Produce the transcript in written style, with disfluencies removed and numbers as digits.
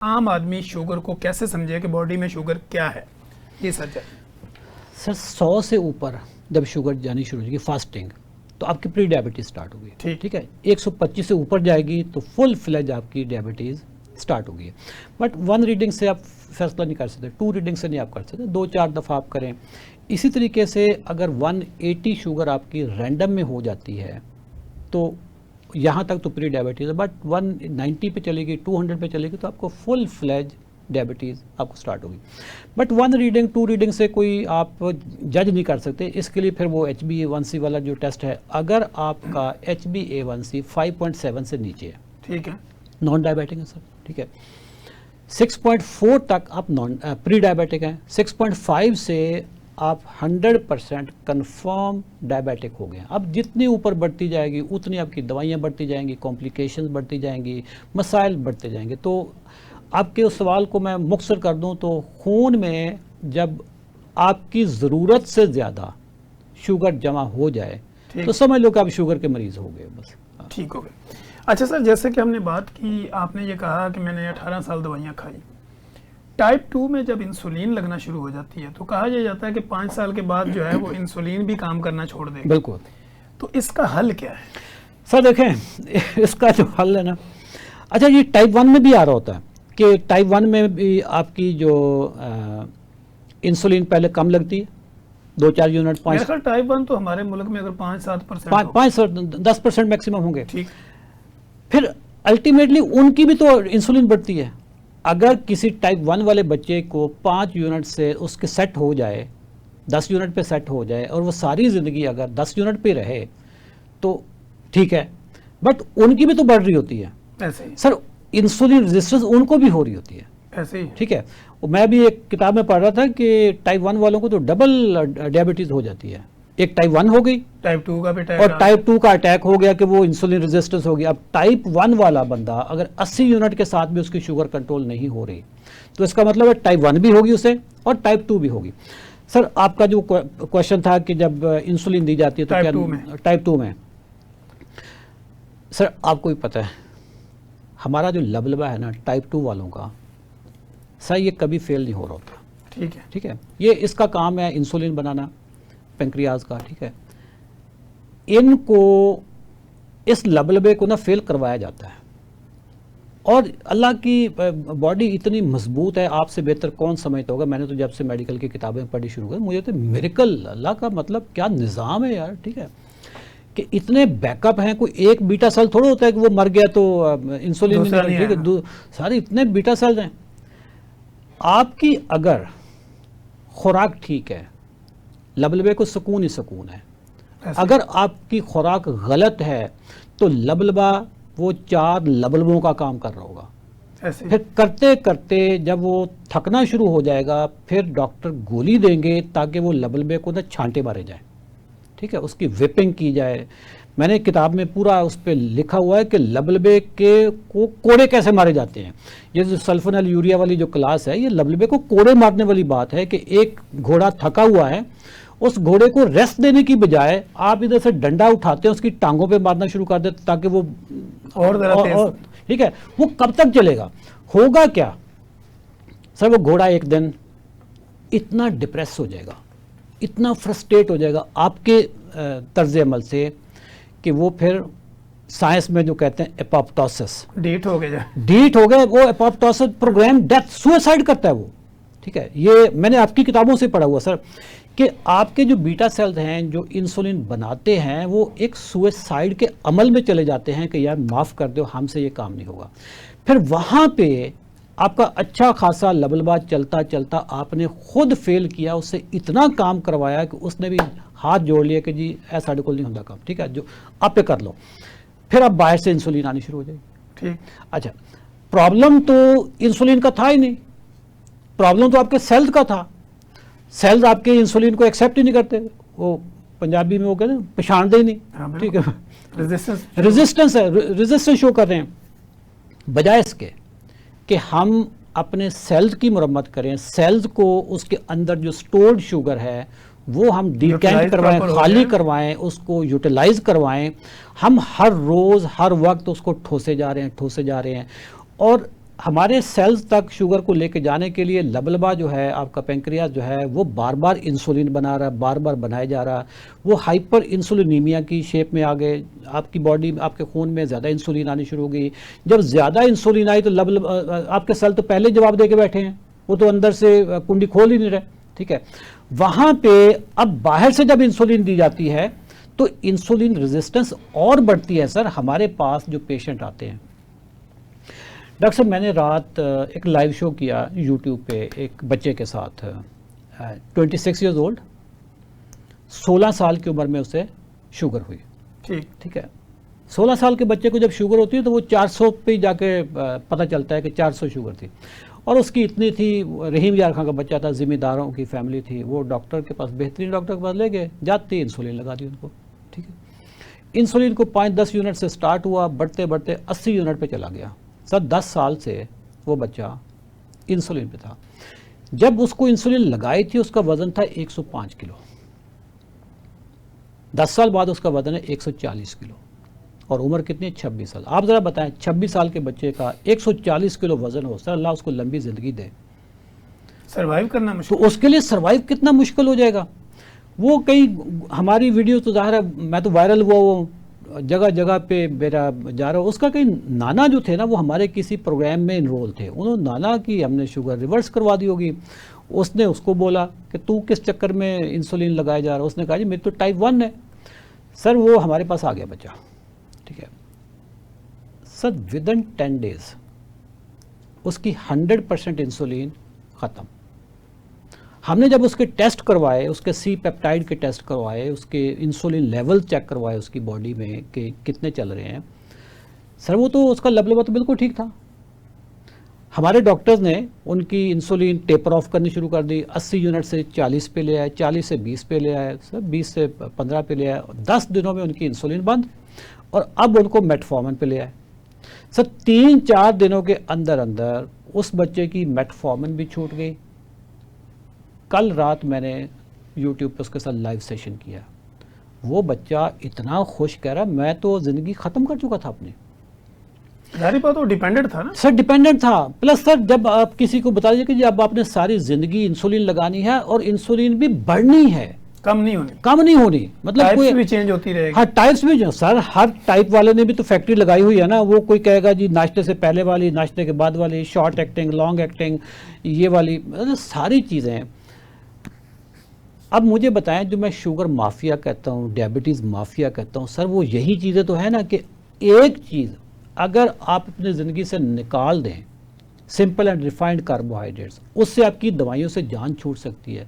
आम आदमी शुगर को कैसे समझे कि बॉडी में शुगर क्या है, ये सच है? सर 100 से ऊपर जब शुगर जानी शुरू होगी फास्टिंग, तो आपकी प्री डायबिटीज स्टार्ट होगी। ठीक है, 125 से ऊपर जाएगी तो फुल फ्लेज आपकी डायबिटीज़ स्टार्ट होगी। बट 1 रीडिंग से आप फैसला नहीं कर सकते, 2 रीडिंग से नहीं आप कर सकते, 2-4 दफ़ा आप करें। इसी तरीके से अगर 180 शुगर आपकी रैंडम में हो जाती है तो यहाँ तक तो प्री डायबिटीज़ है, बट 190 पे चलेगी, 200 पे चलेगी तो आपको फुल फ्लेज डायबिटीज़ आपको स्टार्ट होगी। बट 1 रीडिंग 2 रीडिंग से कोई आप जज नहीं कर सकते। इसके लिए फिर वो HbA1c वाला जो टेस्ट है, अगर आपका HbA1c 5.7 से नीचे है, ठीक है, नॉन डायबिटिक है सर, ठीक है, 6.4 तक आप नॉन प्री डायबिटिक हैं, 6.5 से आप 100% कन्फर्म डायबिटिक हो गए। अब जितनी ऊपर बढ़ती जाएगी उतनी आपकी दवाइयाँ बढ़ती जाएंगी, कॉम्प्लिकेशंस बढ़ती जाएंगी, मसाइल बढ़ते जाएंगे। तो आपके उस सवाल को मैं मुख्तसर कर दूं तो खून में जब आपकी ज़रूरत से ज़्यादा शुगर जमा हो जाए तो समझ लो कि आप शुगर के मरीज़ हो गए, बस ठीक हो गए। अच्छा सर, जैसे कि हमने बात की, आपने ये कहा कि मैंने 18 साल दवाइयाँ खाई। टाइप 2 में जब इंसुलिन लगना शुरू हो जाती है तो कहा यह जाता है कि 5 साल के बाद जो है वो इंसुलिन भी काम करना छोड़ देगा। बिल्कुल। तो इसका हल क्या है? सर देखें, इसका जो हल है ना, अच्छा ये टाइप 1 में भी आ रहा होता है कि टाइप 1 में भी आपकी जो इंसुलिन पहले कम लगती है, 2-4 यूनिट। टाइप 1 तो हमारे मुल्क में अगर 5-7% 5-10% मैक्सिमम होंगे। ठीक। फिर अल्टीमेटली उनकी भी तो इंसुलिन बढ़ती है। अगर किसी टाइप 1 वाले बच्चे को 5 यूनिट से उसके सेट हो जाए, 10 यूनिट पे सेट हो जाए और वो सारी ज़िंदगी अगर 10 यूनिट पे रहे तो ठीक है, बट उनकी भी तो बढ़ रही होती है। ऐसे ही सर, इंसुलिन रेजिस्टेंस उनको भी हो रही होती है। ऐसे ही, ठीक है। मैं भी एक किताब में पढ़ रहा था कि टाइप 1 वालों को तो डबल डायबिटीज़ हो जाती है। एक टाइप 1 हो गई, टाइप 2 का भी अटैक, और टाइप 2 का अटैक हो गया कि वो इंसुलिन रेजिस्टेंस हो गया। अब टाइप 1 वाला बंदा अगर 80 यूनिट के साथ भी उसकी शुगर कंट्रोल नहीं हो रही तो इसका मतलब है टाइप 1 भी होगी उसे और टाइप 2 भी होगी। सर, आपका जो क्वेश्चन था कि जब इंसुलिन दी जाती है तो क्या टाइप 2 में, सर आपको भी पता है हमारा जो लबलबा है ना टाइप 2 वालों का, सर ये कभी फेल नहीं हो रहा होता। ठीक है, ठीक है, ये इसका काम है इंसुलिन बनाना पेंक्रियाज का। ठीक है, इनको इस लबलबे को ना फेल करवाया जाता है। और अल्लाह की बॉडी इतनी मजबूत है, आपसे बेहतर कौन समझता होगा। मैंने तो जब से मेडिकल की किताबें पढ़ी शुरू कर, मुझे तो मिरेकल, अल्लाह का मतलब क्या निज़ाम है यार। ठीक है, कि इतने बैकअप हैं, कोई एक बीटा सेल थोड़ा होता है कि वो मर गया तो इंसुलिन नहीं। ठीक है, सारे इतने बीटा सेल्स हैं। आपकी अगर खुराक ठीक है, लबलबे को सुकून ही सुकून है। अगर आपकी खुराक गलत है तो लबलबा वो 4 लबलबों का काम कर रहा होगा। फिर करते करते जब वो थकना शुरू हो जाएगा फिर डॉक्टर गोली देंगे ताकि वो लबलबे को ना छांटे मारे जाए। ठीक है, उसकी विपिंग की जाए। मैंने किताब में पूरा उस पर लिखा हुआ है कि लबलबे के को कोड़े कैसे मारे जाते हैं। ये जो सल्फोनेल यूरिया वाली जो क्लास है, ये लबलबे को कोड़े मारने वाली बात है कि एक घोड़ा थका हुआ है, उस घोड़े को रेस्ट देने की बजाय आप इधर से डंडा उठाते हैं उसकी टांगों पे मारना शुरू कर देते ताकि वो और ठीक है, वो कब तक चलेगा? होगा क्या सर, वो घोड़ा एक दिन इतना डिप्रेस हो जाएगा, इतना फ्रस्ट्रेट हो जाएगा आपके तर्ज अमल से कि वो फिर साइंस में जो कहते हैं एपोप्टोसिस, डीट हो गए, वो एपोप्टोसिस प्रोग्राम डेथ, सुसाइड करता है वो। ठीक है, ये मैंने आपकी किताबों से पढ़ा हुआ सर कि आपके जो बीटा सेल्स हैं जो इंसुलिन बनाते हैं वो एक सुसाइड के अमल में चले जाते हैं कि यार माफ़ कर दो, हमसे ये काम नहीं होगा। फिर वहाँ पे आपका अच्छा खासा लबलबा चलता चलता आपने खुद फेल किया, उससे इतना काम करवाया कि उसने भी हाथ जोड़ लिया कि जी ऐसा को नहीं होता काम। ठीक है, जो आप पे कर लो, फिर अब बाहर से इंसुलिन आनी शुरू हो जाएगी। ठीक, अच्छा, प्रॉब्लम तो इंसुलिन का था ही नहीं, प्रॉब्लम तो आपके सेल्स का था। सेल्स आपके इंसुलिन को एक्सेप्ट ही नहीं करते, वो पंजाबी में वो कहते हैं पहचानते ही नहीं। ठीक है, रेजिस्टेंस शो कर रहे हैं। बजाय इसके कि हम अपने सेल्स की मुरम्मत करें, सेल्स को उसके अंदर जो स्टोर्ड शुगर है वो हम डिकैंट करवाएं, खाली करवाएं, उसको यूटिलाइज करवाएं। हम हर रोज़ हर वक्त उसको ठोसे जा रहे हैं। और हमारे सेल्स तक शुगर को लेके जाने के लिए लबलबा जो है, आपका पेंक्रियाज जो है, वो बार बार इंसुलिन बना रहा है, बार बार बनाया जा रहा है। वो हाइपर इंसुलिनीमिया की शेप में आ गए, आपकी बॉडी, आपके खून में ज़्यादा इंसुलिन आनी शुरू हो गई। जब ज़्यादा इंसुलिन आई तो आपके सेल तो पहले जवाब दे के बैठे हैं, वो तो अंदर से कुंडी खोल ही नहीं रहे, ठीक है। वहाँ पे अब बाहर से जब इंसुलिन दी जाती है तो इंसुलिन रेजिस्टेंस और बढ़ती है। सर, हमारे पास जो पेशेंट आते हैं, डॉक्टर साहब मैंने रात एक लाइव शो किया यूट्यूब पे एक बच्चे के साथ, 26 ईयर्स ओल्ड, 16 साल की उम्र में उसे शुगर हुई। ठीक है, 16 साल के बच्चे को जब शुगर होती है तो वो 400 पे जाके पता चलता है कि 400 शुगर थी, और उसकी इतनी थी। रहीम यार खां का बच्चा था, जिम्मेदारों की फैमिली थी, वो डॉक्टर के पास, बेहतरीन डॉक्टर के पास ले गए, जाते इंसुलिन लगा दी उनको। ठीक है, इंसुलिन को 5-10 यूनिट से स्टार्ट हुआ, बढ़ते बढ़ते 80 यूनिट पे चला गया। सर 10 साल से वो बच्चा इंसुलिन पे था। जब उसको इंसुलिन लगाई थी उसका वजन था 105 किलो, 10 साल बाद उसका वजन है 140 किलो, और उम्र कितनी है? 26 साल। आप ज़रा बताएं, 26 साल के बच्चे का 140 किलो वजन हो, सर अल्लाह उसको लंबी ज़िंदगी दे, सर्वाइव करना मुश्किल, तो उसके लिए सर्वाइव कितना मुश्किल हो जाएगा। वो कई हमारी वीडियो तो ज़ाहिर है, मैं तो वायरल हुआ, वो जगह जगह पे मेरा जा रहा, उसका कई नाना जो थे ना, वो हमारे किसी प्रोग्राम में इनरोल थे, उन्होंने नाना की हमने शुगर रिवर्स करवा दी होगी। उसने उसको बोला कि तू किस चक्कर में इंसुलिन लगाया जा रहा है, उसने कहा जी मेरी तो टाइप 1 है। सर वो हमारे पास आ गया बच्चा, ठीक है सर, विदिन 10 डेज उसकी 100% इंसुलिन ख़त्म। हमने जब उसके टेस्ट करवाए, उसके सी पेप्टाइड के टेस्ट करवाए, उसके इंसुलिन लेवल चेक करवाए उसकी बॉडी में कि कितने चल रहे हैं, सर वो तो उसका लबलबा तो बिल्कुल ठीक था। हमारे डॉक्टर्स ने उनकी इंसुलिन टेपर ऑफ करनी शुरू कर दी, 80 यूनिट से 40 पे ले आए, 40 से 20 पे ले आए, सर 20 से 15 पे ले आए, 10 दिनों में उनकी इंसुलिन बंद, और अब उनको मेटफॉर्मिन पे ले आए। सर 3-4 दिनों के अंदर अंदर उस बच्चे की मेटफॉर्मिन भी छूट गई। कल रात मैंने यूट्यूब पे उसके साथ लाइव सेशन किया, वो बच्चा इतना खुश कह रहा मैं तो ज़िंदगी ख़त्म कर चुका था अपनी। जारी बात वो डिपेंडेंट था ना सर, डिपेंडेंट था। प्लस सर जब आप किसी को बता दीजिए कि अब आपने सारी ज़िंदगी इंसुलिन लगानी है और इंसुलिन भी बढ़नी है, कम नहीं होनी, कम नहीं होनी, मतलब टाइप्स भी चेंज होती रहेगी। हाँ, टाइप्स भी जो सर, हर टाइप वाले ने भी तो फैक्ट्री लगाई हुई है ना। वो कोई कहेगा जी नाश्ते से पहले वाली, नाश्ते के बाद वाली, शॉर्ट एक्टिंग, लॉन्ग एक्टिंग, ये वाली, मतलब सारी चीज़ें हैं। अब मुझे बताएं, जो मैं शुगर माफिया कहता हूँ, डायबिटीज़ माफिया कहता हूँ, सर वो यही चीज़ें तो है ना कि एक चीज़ अगर आप अपनी ज़िंदगी से निकाल दें, सिंपल एंड रिफाइंड कार्बोहाइड्रेट्स, उससे आपकी दवाइयों से जान छूट सकती है।